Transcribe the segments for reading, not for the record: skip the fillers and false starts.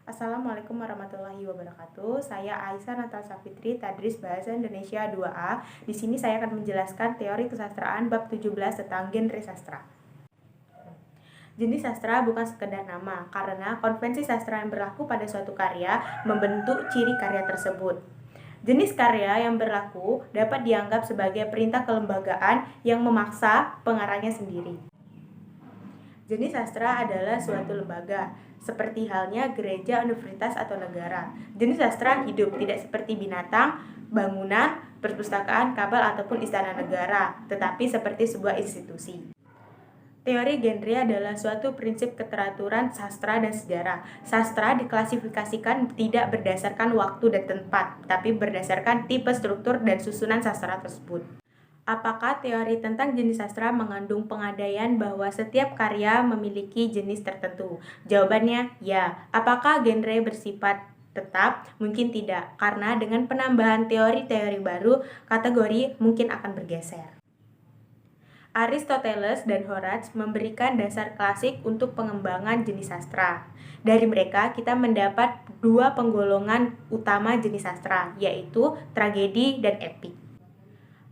Assalamualaikum warahmatullahi wabarakatuh. Saya Aisyah Natasha Fitri, Tadris Bahasa Indonesia 2A. Di sini saya akan menjelaskan teori kesastraan bab 17 tentang genre sastra. Jenis sastra bukan sekedar nama, karena konvensi sastra yang berlaku pada suatu karya membentuk ciri karya tersebut. Jenis karya yang berlaku dapat dianggap sebagai perintah kelembagaan yang memaksa pengarangnya sendiri. Jenis sastra adalah suatu lembaga, seperti halnya gereja, universitas, atau negara. Jenis sastra hidup, tidak seperti binatang, bangunan, perpustakaan, kapal, ataupun istana negara, tetapi seperti sebuah institusi. Teori genre adalah suatu prinsip keteraturan sastra dan sejarah. Sastra diklasifikasikan tidak berdasarkan waktu dan tempat, tapi berdasarkan tipe, struktur, dan susunan sastra tersebut. Apakah teori tentang jenis sastra mengandung pengadaian bahwa setiap karya memiliki jenis tertentu? Jawabannya, ya. Apakah genre bersifat tetap? Mungkin tidak, karena dengan penambahan teori-teori baru, kategori mungkin akan bergeser. Aristoteles dan Horace memberikan dasar klasik untuk pengembangan jenis sastra. Dari mereka kita mendapat dua penggolongan utama jenis sastra, yaitu tragedi dan epik.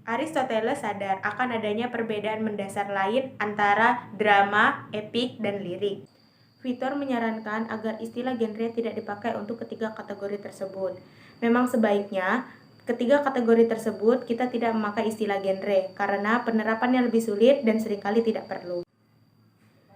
Aristoteles sadar akan adanya perbedaan mendasar lain antara drama, epik, dan lirik. Vitor menyarankan agar istilah genre tidak dipakai untuk ketiga kategori tersebut. Memang sebaiknya ketiga kategori tersebut kita tidak memakai istilah genre karena penerapannya lebih sulit dan seringkali tidak perlu.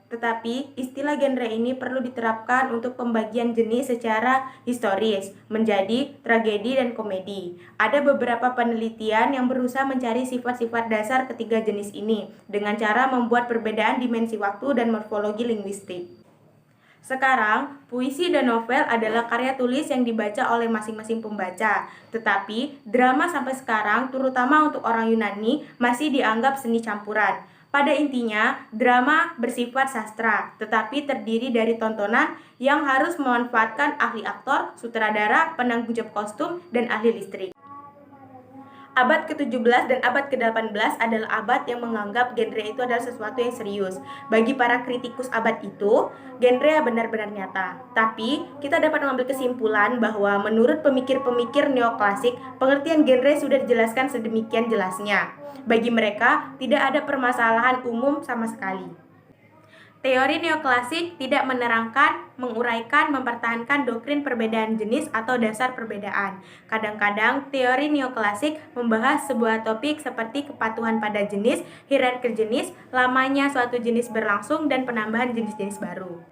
Tetapi istilah genre ini perlu diterapkan untuk pembagian jenis secara historis menjadi tragedi dan komedi. Ada beberapa penelitian yang berusaha mencari sifat-sifat dasar ketiga jenis ini dengan cara membuat perbedaan dimensi waktu dan morfologi linguistik. Sekarang, puisi dan novel adalah karya tulis yang dibaca oleh masing-masing pembaca. Tetapi, drama sampai sekarang, terutama untuk orang Yunani, masih dianggap seni campuran. Pada intinya, drama bersifat sastra, tetapi terdiri dari tontonan yang harus memanfaatkan ahli aktor, sutradara, penanggung jawab kostum, dan ahli listrik. Abad ke-17 dan abad ke-18 adalah abad yang menganggap genre itu adalah sesuatu yang serius. Bagi para kritikus abad itu, genre benar-benar nyata. Tapi, kita dapat mengambil kesimpulan bahwa menurut pemikir-pemikir neoklasik, pengertian genre sudah dijelaskan sedemikian jelasnya. Bagi mereka, tidak ada permasalahan umum sama sekali. Teori neoklasik tidak menerangkan, menguraikan, mempertahankan doktrin perbedaan jenis atau dasar perbedaan. Kadang-kadang, teori neoklasik membahas sebuah topik seperti kepatuhan pada jenis, hierarki jenis, lamanya suatu jenis berlangsung, dan penambahan jenis-jenis baru.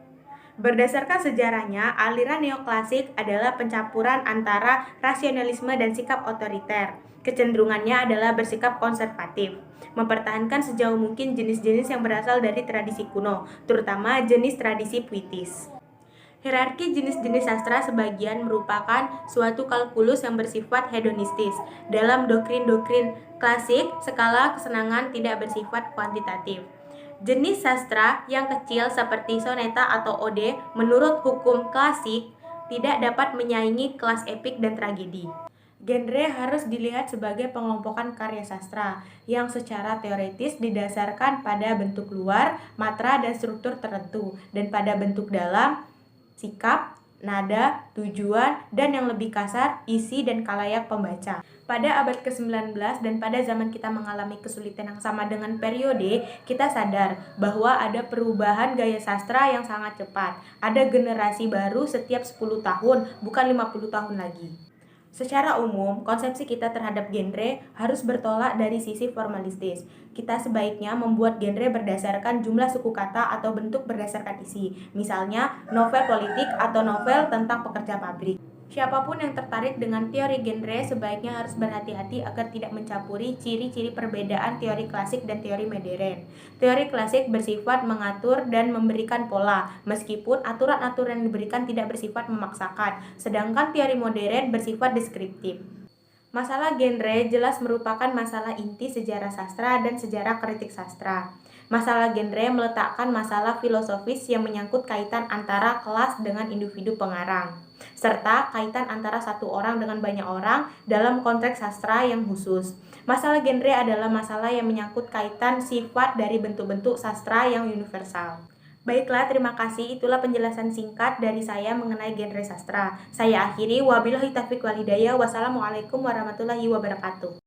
Berdasarkan sejarahnya, aliran neoklasik adalah pencampuran antara rasionalisme dan sikap otoriter. Kecenderungannya adalah bersikap konservatif, mempertahankan sejauh mungkin jenis-jenis yang berasal dari tradisi kuno, terutama jenis tradisi puitis. Hierarki jenis-jenis sastra sebagian merupakan suatu kalkulus yang bersifat hedonistis. Dalam doktrin-doktrin klasik, skala kesenangan tidak bersifat kuantitatif. Jenis sastra yang kecil seperti soneta atau ode menurut hukum klasik tidak dapat menyaingi kelas epik dan tragedi. Genre harus dilihat sebagai pengelompokan karya sastra yang secara teoritis didasarkan pada bentuk luar, matra, dan struktur tertentu, dan pada bentuk dalam, sikap, nada, tujuan, dan yang lebih kasar, isi dan kalayak pembaca. Pada abad ke-19 dan pada zaman kita mengalami kesulitan yang sama dengan periode, kita sadar bahwa ada perubahan gaya sastra yang sangat cepat. Ada generasi baru setiap 10 tahun, bukan 50 tahun lagi. Secara umum, konsepsi kita terhadap genre harus bertolak dari sisi formalistis. Kita sebaiknya membuat genre berdasarkan jumlah suku kata atau bentuk berdasarkan isi. Misalnya, novel politik atau novel tentang pekerja pabrik. Siapapun yang tertarik dengan teori genre sebaiknya harus berhati-hati agar tidak mencampuri ciri-ciri perbedaan teori klasik dan teori modern. Teori klasik bersifat mengatur dan memberikan pola, meskipun aturan-aturan yang diberikan tidak bersifat memaksakan, sedangkan teori modern bersifat deskriptif. Masalah genre jelas merupakan masalah inti sejarah sastra dan sejarah kritik sastra. Masalah genre meletakkan masalah filosofis yang menyangkut kaitan antara kelas dengan individu pengarang, serta kaitan antara satu orang dengan banyak orang dalam konteks sastra yang khusus. Masalah genre adalah masalah yang menyangkut kaitan sifat dari bentuk-bentuk sastra yang universal. Baiklah, terima kasih. Itulah penjelasan singkat dari saya mengenai genre sastra. Saya akhiri, wabillahi taufiq wal hidayah. Wassalamualaikum warahmatullahi wabarakatuh.